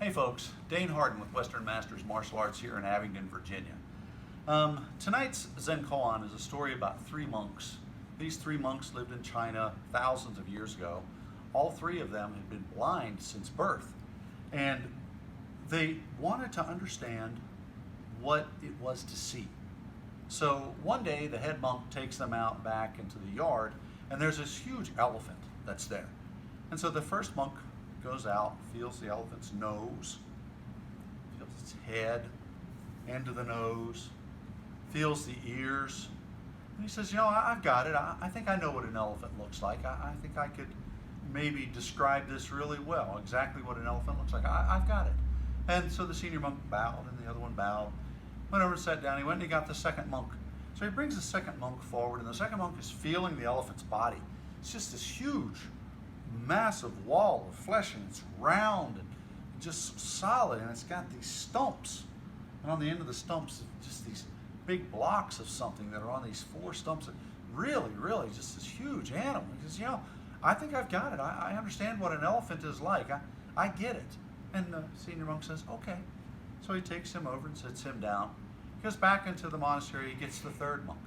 Hey folks, Dane Harden with Western Masters Martial Arts here in Abingdon, Virginia. Tonight's Zen koan is a story about three monks. These three monks lived in China thousands of years ago. All three of them had been blind since birth, and they wanted to understand what it was to see. So one day the head monk takes them out back into the yard, and there's this huge elephant that's there. And so the first monk goes out, feels the elephant's nose, feels its head, end of the nose, feels the ears, and he says, I've got it. I think I know what an elephant looks like. I think I could maybe describe this really well, exactly what an elephant looks like. I've got it. And so the senior monk bowed, and the other one bowed, went over and sat down. He went and he got the second monk. So he brings the second monk forward, and the second monk is feeling the elephant's body. It's just this huge, massive wall of flesh, and it's round and just solid, and it's got these stumps, and on the end of the stumps just these big blocks of something that are on these four stumps. Really just this huge animal. He says, I think I've got it. I understand what an elephant is like. I get it. And the senior monk says, okay. So he takes him over and sits him down. He goes back into the monastery. He gets the third monk.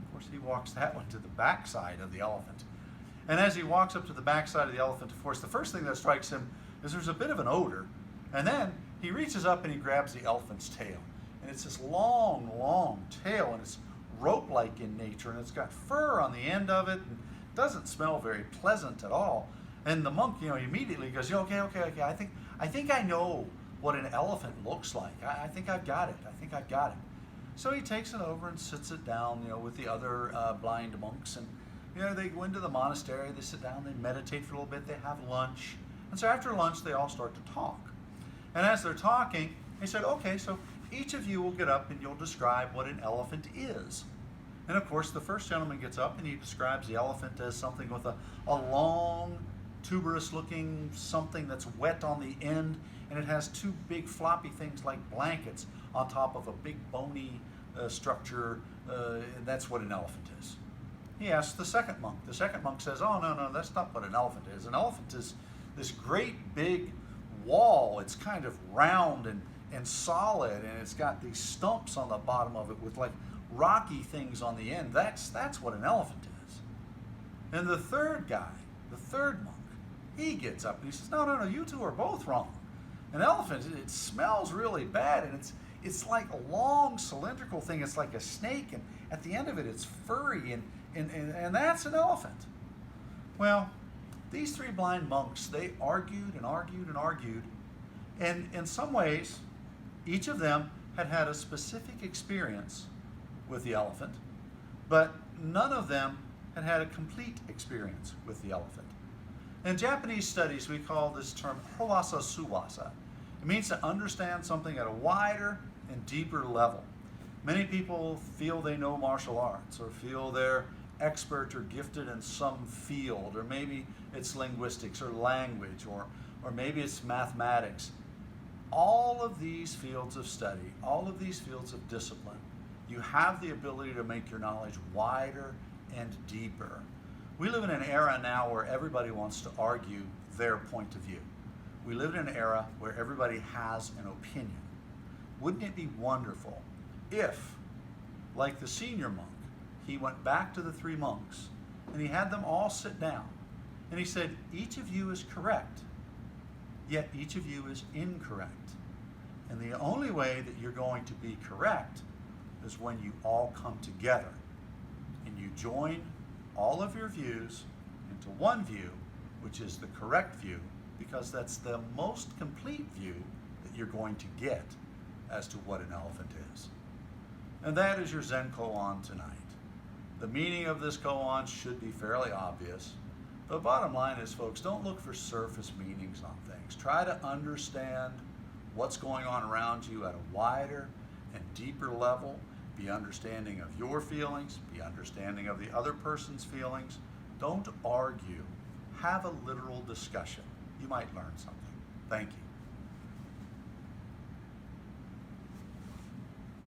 Of course, he walks that one to the backside of the elephant. And as he walks up to the backside of the elephant, of course, the first thing that strikes him is there's a bit of an odor. And then he reaches up and he grabs the elephant's tail. And it's this long tail, and it's rope-like in nature, and it's got fur on the end of it, and it doesn't smell very pleasant at all. And the monk, immediately goes, okay, I think I know what an elephant looks like. I think I've got it. So he takes it over and sits it down, with the other blind monks, and they go into the monastery, they sit down, they meditate for a little bit, they have lunch. And so after lunch, they all start to talk. And as they're talking, he said, okay, so each of you will get up and you'll describe what an elephant is. And of course, the first gentleman gets up and he describes the elephant as something with a long, tuberous looking something that's wet on the end, and it has two big floppy things like blankets on top of a big bony structure, and that's what an elephant is. He asks the second monk. The second monk says, oh, no, that's not what an elephant is. An elephant is this great big wall. It's kind of round and solid, and it's got these stumps on the bottom of it with like rocky things on the end. That's what an elephant is. And the third guy, the third monk, he gets up and he says, no, you two are both wrong. An elephant, it smells really bad, and it's like a long cylindrical thing. It's like a snake, and at the end of it, it's furry, and that's an elephant. Well, these three blind monks, they argued, and in some ways, each of them had a specific experience with the elephant, but none of them had a complete experience with the elephant. In Japanese studies, we call this term howasa suwasa. It means to understand something at a wider and deeper level. Many people feel they know martial arts, or feel they're expert or gifted in some field, or maybe it's linguistics or language, or maybe it's mathematics. All of these fields of study, all of these fields of discipline, you have the ability to make your knowledge wider and deeper. We live in an era now where everybody wants to argue their point of view. We live in an era where everybody has an opinion. Wouldn't it be wonderful if, like the senior monk, he went back to the three monks and he had them all sit down and he said, each of you is correct, yet each of you is incorrect. And the only way that you're going to be correct is when you all come together and you join all of your views into one view, which is the correct view, because that's the most complete view that you're going to get as to what an elephant is. And that is your Zen koan tonight. The meaning of this koan should be fairly obvious. The bottom line is, folks, don't look for surface meanings on things. Try to understand what's going on around you at a wider and deeper level. Be understanding of your feelings. Be understanding of the other person's feelings. Don't argue. Have a literal discussion. You might learn something. Thank you.